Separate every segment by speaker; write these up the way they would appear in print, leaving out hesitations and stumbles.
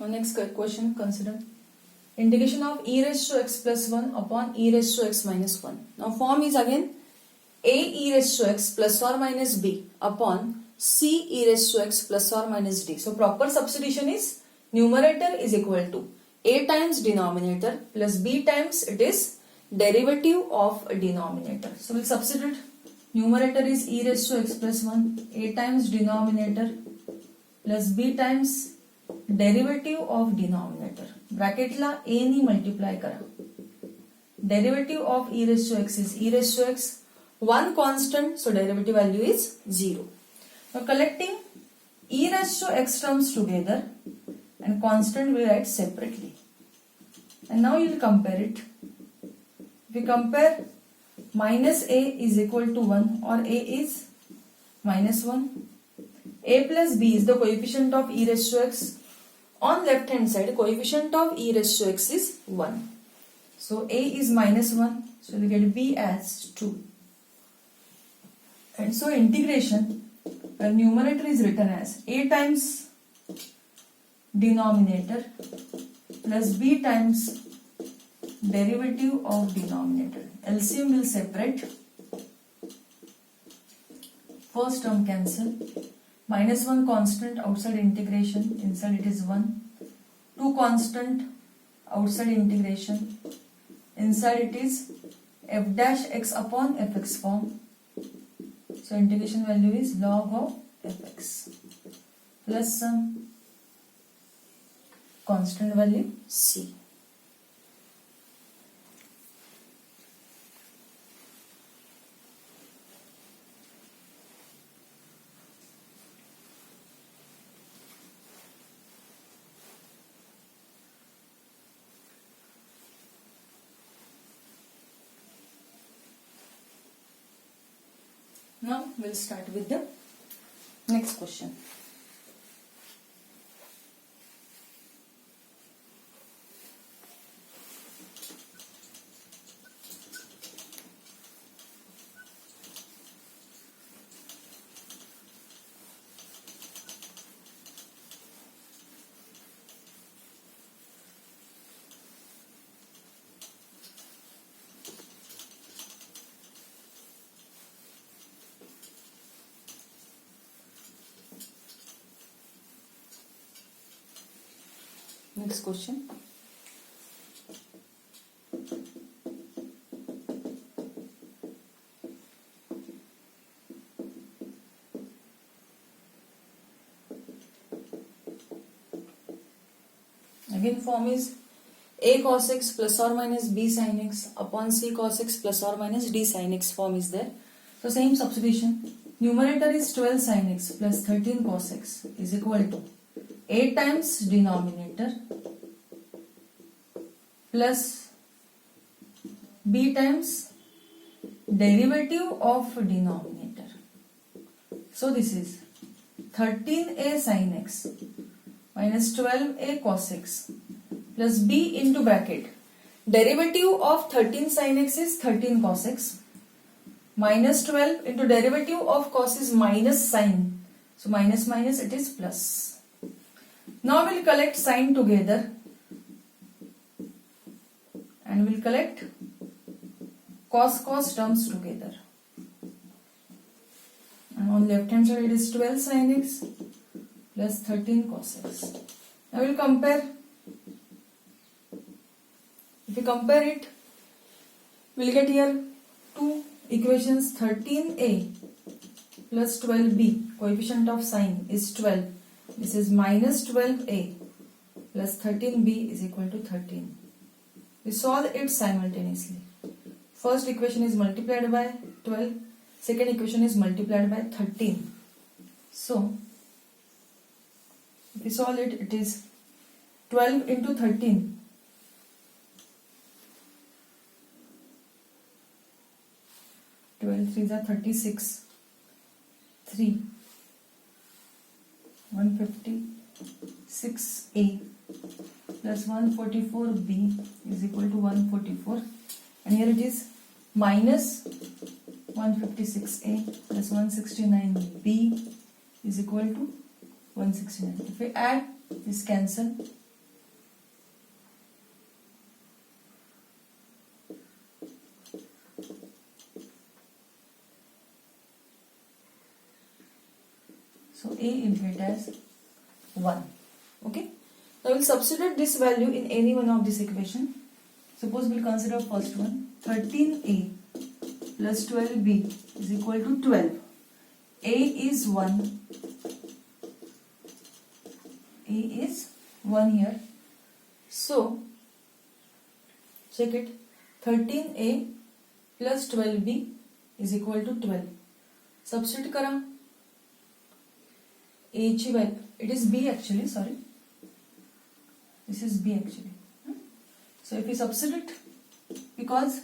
Speaker 1: Now next question, consider integration of e raised to x plus 1 upon e raised to x minus 1. Now form is again a e raised to x plus or minus b upon c e raised to x plus or minus d. So proper substitution is numerator is equal to a times denominator plus b times it is derivative of denominator. So we'll substitute. Numerator is e raised to x plus 1, a times denominator plus b times derivative of denominator. Bracket La a knee multiply करा. Derivative of e raised to x is e raised to x. One constant, so derivative value is 0. Now collecting e raised to x terms together and constant we write separately. And now you will compare it. If we compare minus a is equal to 1 or a is minus 1. A plus b is the coefficient of e raised to x. On left hand side, coefficient of e raised to x is 1. So a is minus 1. So we get b as 2. And so integration, numerator is written as a times denominator plus b times derivative of denominator. LCM will separate. First term cancel. Minus 1 constant outside integration, inside it is 1. 2 constant outside integration, inside it is f dash x upon fx form. So integration value is log of fx plus some constant value c. Now we'll start with the next question. Next question. Again form is a cos x plus or minus b sin x upon c cos x plus or minus d sin x form is there. So same substitution. Numerator is 12 sin x plus 13 cos x is equal to a times denominator plus b times derivative of denominator. So this is 13a sin x minus 12a cos x plus b into bracket. Derivative of 13 sin x is 13 cos x minus 12 into derivative of cos is minus sin. So minus minus it is plus. Now we'll collect sign together and we'll collect cos terms together. And on left hand side it is 12 sin x plus 13 cos x. Now we'll compare. If we compare it, we'll get here two equations. 13a plus 12b, coefficient of sign is 12. This is minus 12a plus 13b is equal to 13. We solve it simultaneously. First equation is multiplied by 12. Second equation is multiplied by 13. So, if we solve it, it is 12 into 13. 12 3s are 36. 3. 156a plus 144b is equal to 144, and here it is minus 156a plus 169b is equal to 169. If we add, this cancel, a will get as 1. Okay. Now we'll substitute this value in any one of this equation. Suppose we'll consider first one. 13a plus 12b is equal to 12. A is 1. A is 1 here. So, check it. 13a plus 12b is equal to 12. Substitute kara. A ची value. It is b actually, sorry. This is b actually. So if we substitute, because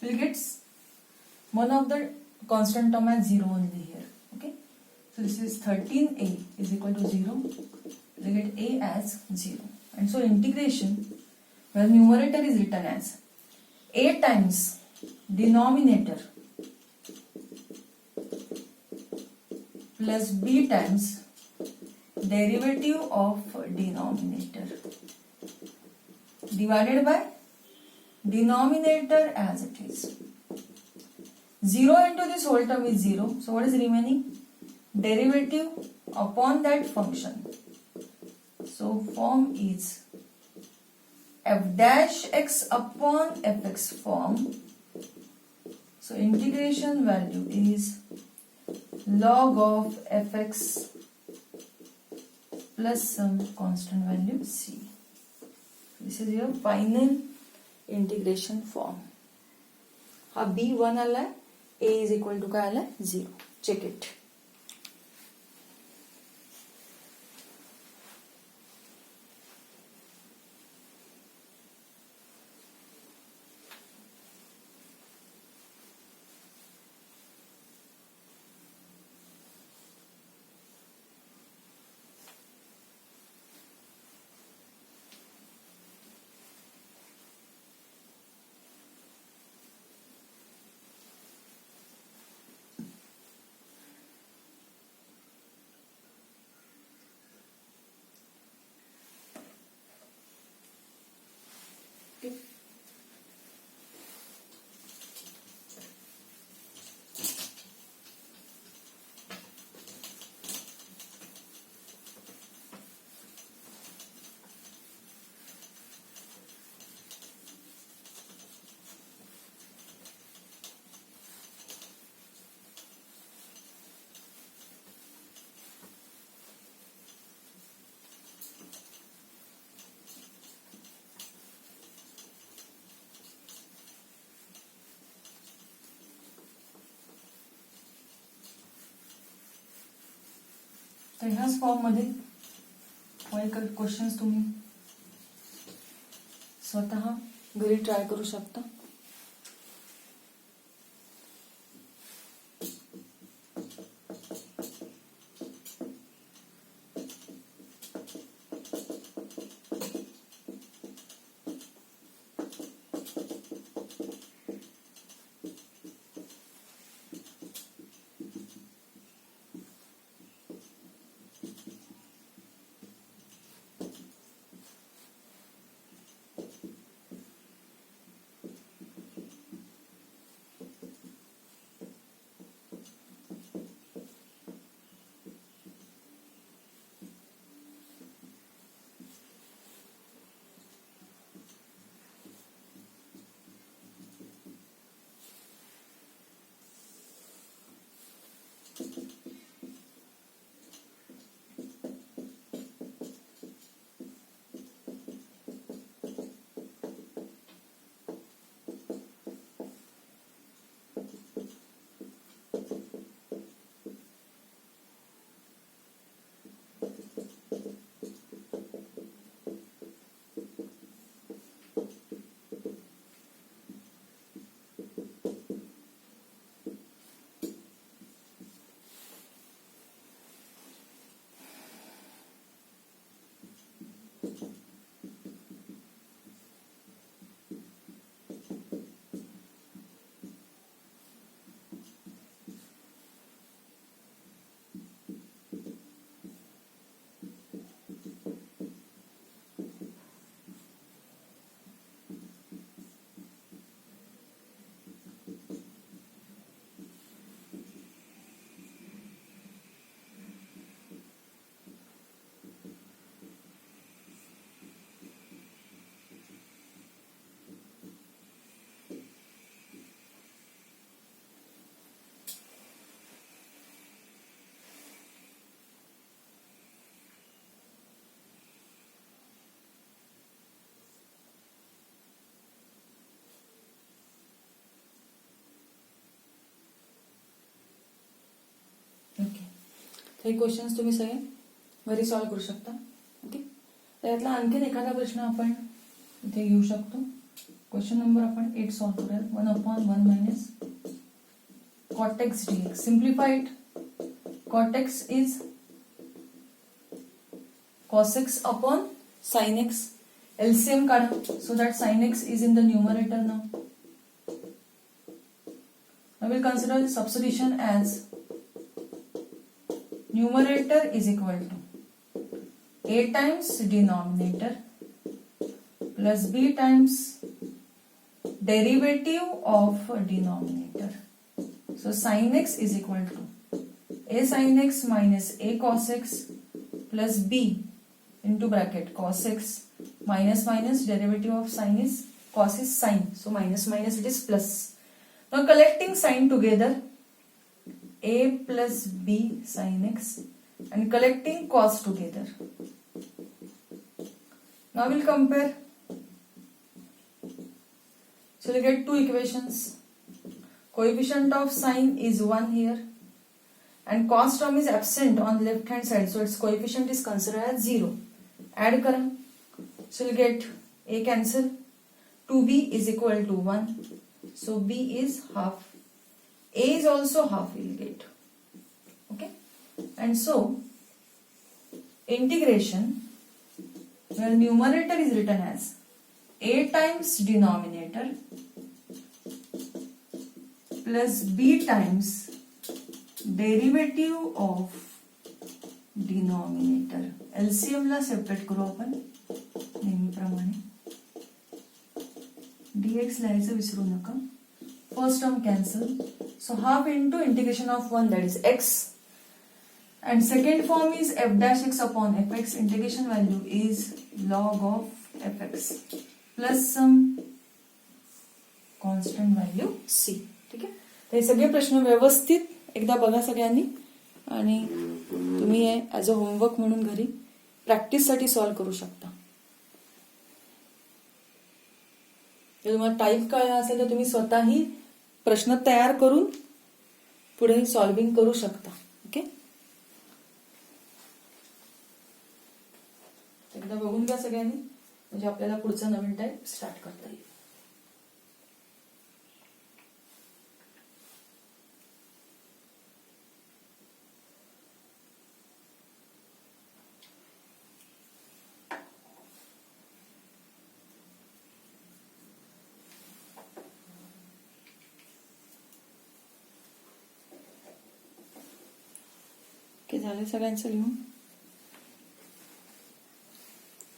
Speaker 1: we'll get one of the constant term as 0 only here. Okay. So this is 13a is equal to 0. We get a as 0. And so integration, where numerator is written as a times denominator plus b times derivative of denominator divided by denominator as it is. 0 into this whole term is 0. So what is remaining? Derivative upon that function. So form is f dash x upon fx form. So integration value is log of fx plus some constant value c. This is your final integration form. हा b1 आला है, a is equal to काय आला है 0. Check it. Okay. तर ह्याच form मध्ये काही क्वेश्चन्स तुम्ही स्वतः घरी ट्राय करू शकता. हे क्वेश्चन्स तुम्ही सगळे घरी सॉल्व्ह करू शकता. ओके, तर यातला आणखीन एखादा प्रश्न आपण इथे घेऊ शकतो. क्वेश्चन नंबर आपण 8 सॉल्व्ह करूया. 1/1 minus cot x dx. Simplify it. Cot x is cos x upon sin x. LCM काढा. So that sin x is in the numerator now. I will consider substitution as numerator is equal to a times denominator plus b times derivative of denominator. So sin x is equal to a sin x minus a cos x plus b into bracket cos x minus minus derivative of sin is cos is sin. So minus minus it is plus. Now collecting sign together, a plus b sin x and collecting cos together. Now we'll compare. So we'll get two equations. Coefficient of sin is 1 here and cos term is absent on left hand side, so its coefficient is considered as 0. Add kara. So we'll get a cancel. 2b is equal to 1. So b is half. A is also half we'll get. Okay. And so integration, where numerator is written as a times denominator plus b times derivative of denominator. LCM ला separate करू आपण नेहमीप्रमाणे. dx लिहायचं विसरू नका. First term cancel. So half into integration of 1 that is x and second form is f dash x upon fx. Integration value is log of fx plus some constant value c. ठीक आहे, तर हे सगळे प्रश्न व्यवस्थित एकदा बघा सगळ्यांनी आणि तुम्ही हे ऍज अ होमवर्क म्हणून घरी प्रॅक्टिससाठी सॉल्व्ह करू शकता. जर तुम्हाला टाईप कळला असेल तर तुम्ही स्वतःही प्रश्न तयार करून पुढे सॉल्व्हिंग करू शकता. ओके, एकदा बघून घ्या सगळ्यांनी, म्हणजे आपल्याला पुढचा नवीन टाईप स्टार्ट करता येईल. ओके, झालं सगळ्यांचं लिहून?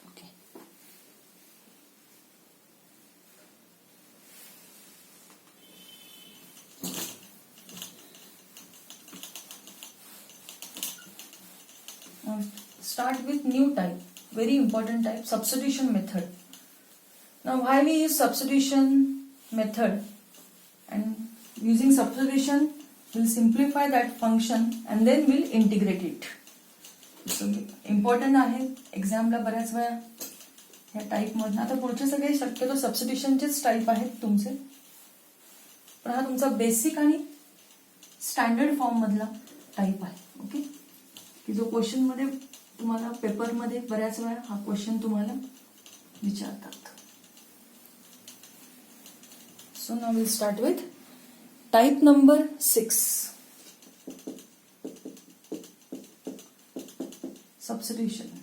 Speaker 1: Okay, now start with new type, very important type, substitution method. Now why we use substitution method, and using substitution we'll simplify that function and then we'll integrate it. So important आहे एक्झामला बऱ्याच वेळा या type मधून. आता पुढचे सगळे शक्यतो सबस्टिट्यूशनचेच type आहेत तुमचे, पण हा तुमचा बेसिक आणि स्टँडर्ड फॉर्म मधला टाईप आहे. ओके, की जो क्वेश्चन मध्ये तुम्हाला पेपर मध्ये बऱ्याच वेळा हा क्वेश्चन तुम्हाला विचारतात. So now will start with type number 6, substitution.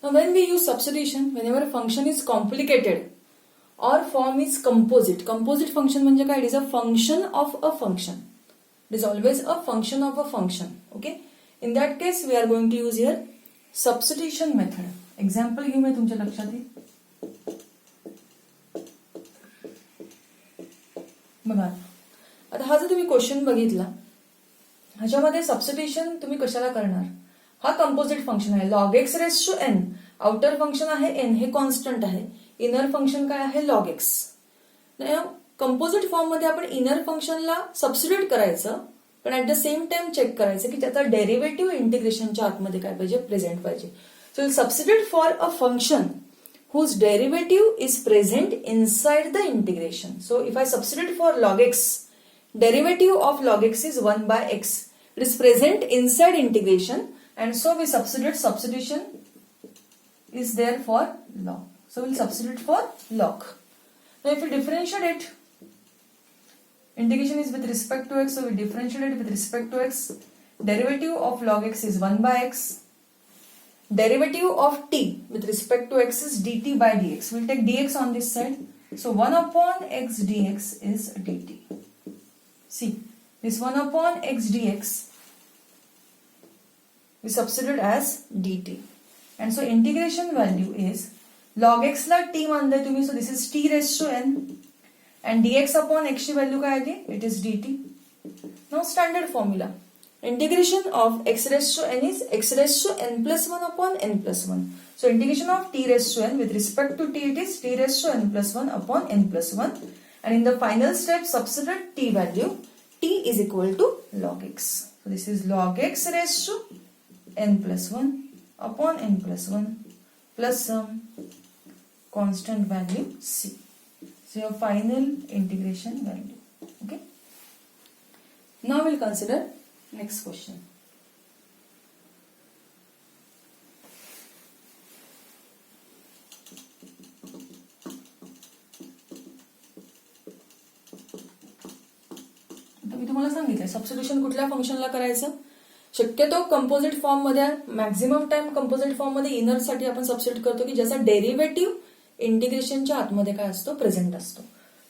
Speaker 1: Now when we use substitution, whenever a function is complicated or form is composite. Composite function म्हणजे काय? It is a function of a function. It is always a function of a function. Okay, in that case we are going to use here substitution method. Example घेऊ मी तुमच्या लक्षात येईल. बघा, आता हा जर तुम्ही क्वेश्चन बघितला, ह्याच्यामध्ये सबस्टिट्यूशन तुम्ही कशाला करणार? हा कंपोजिट फंक्शन आहे log x raise to n. Outer function आहे n, हे कॉन्स्टंट आहे. इनर फंक्शन काय आहे? log x. कंपोजिट फॉर्म मध्ये आपण इनर फंक्शनला सबस्टिट्यूट करायचं, पण at the same time check करायचं की त्याचा डेरिव्हेटिव्ह इंटिग्रेशनच्या आतमध्ये काय पाहिजे? प्रेझेंट पाहिजे. So substitute for a function whose derivative is present inside the integration. So if I substitute for log x, derivative of log x is 1 by x. It is present inside integration, and so we substitution is there for log. So we'll substitute for log. Now if we differentiate it, integration is with respect to x, so we differentiate it with respect to x. Derivative of log x is 1 by x. Derivative of t with respect to x is dt by dx. We'll take dx on this side. So 1 upon x dx is dt. See, this 1 upon x dx we substitute as dt. And so integration value is log x ला t मानले तुम्ही, so this is t raised to n. And dx upon x ची value काय आली? It is dt. Now standard formula. Integration of x raised to n is x raised to n plus 1 upon n plus 1. So integration of t raised to n with respect to t, it is t raised to n plus 1 upon n plus 1. And in the final step, substitute t value. T is equal to log x. So this is log x raised to n plus 1 upon n plus 1 plus some constant value c. So your final integration value. Okay. Now we'll consider next question. मी तुम्हाला सांगितलं substitution कुठल्या फंक्शनला करायचं. शक्यतो composite form मध्ये maximum time composite form मध्ये inner साठी आपण सबस्टिट्यूट करतो की ज्याचा डेरिव्हेटिव्ह इंटिग्रेशनच्या आतमध्ये काय असतो, प्रेझेंट असतो.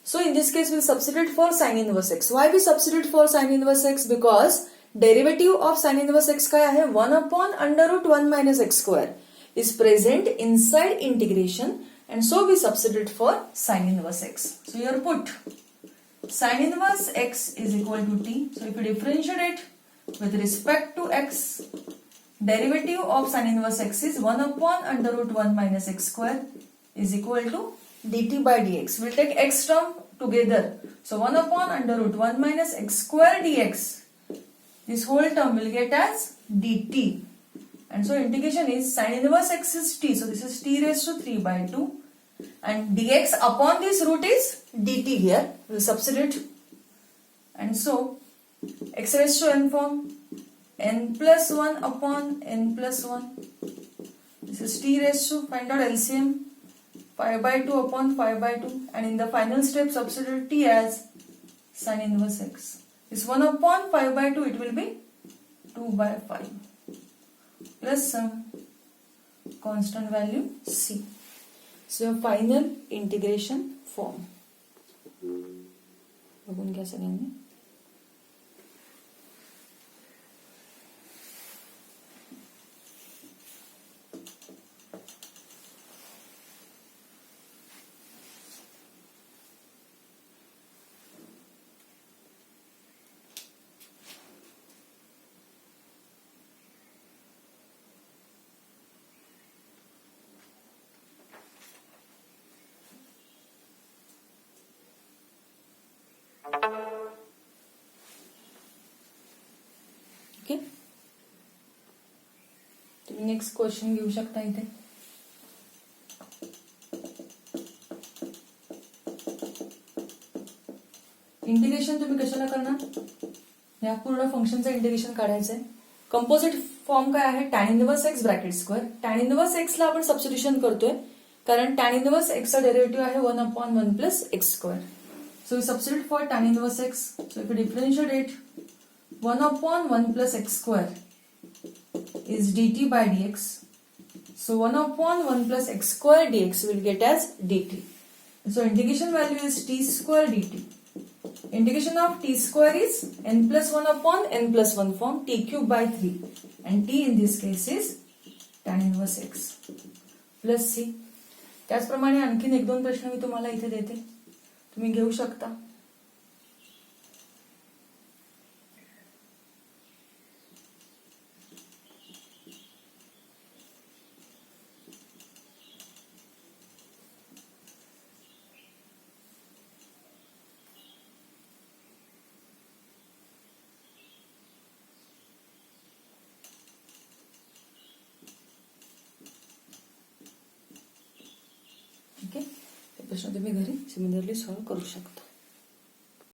Speaker 1: So in this case we'll substitute for sin inverse x. Why we substitute for sin inverse x? Because derivative of sin inverse x काय आहे, 1 upon under root 1 minus x square is present inside integration, and so we substitute for sin inverse x. So here put sin inverse x is equal to t. So if we differentiate it with respect to x, derivative of sin inverse x is 1 upon under root 1 minus x square is equal to dt by dx. We'll take x term together. So 1 upon under root 1 minus x square dx. This whole term will get as dt. And so integration is sin inverse x is t. So this is t raised to 3 by 2. And dx upon this root is dt here. We'll substitute. And so x raised to n form n plus 1 upon n plus 1. This is t raised to, find out LCM. 5 by 2 upon 5 by 2, and in the final step substitute t as sin inverse x. This 1 upon 5 by 2, it will be 2 by 5 plus some constant value c. So your final integration form. बघून घ्या सगळ्यांनी. Okay, तुम्ही next question घेऊ शकता इथे. Integration तुम्ही कशाला करणार, या पूर्ण फंक्शनचं इंटिग्रेशन काढायचंय. कंपोजिट फॉर्म काय आहे, tan inverse x bracket square. Tan inverse x ला आपण सबस्टिट्यूशन करतोय कारण टॅन इनवर्स एक्सचा डेरिव्हेटिव्ह आहे 1 upon 1 plus x square. So we substitute for tan inverse x. So if we differentiate it, 1 upon 1 plus x square is dt by dx. So 1 upon 1 plus x square dx will get as dt. So integration value is t square dt. Integration of t square is n plus 1 upon n plus 1 form, t cube by 3. And t in this case is tan inverse x plus c. त्याचप्रमाणे आणखीन एक दोन प्रश्न मी तुम्हाला इथे देते, तुम्ही घेऊ शकता. प्रश्न तुम्ही घरी सिमिलरली सॉल्व्ह करू शकता.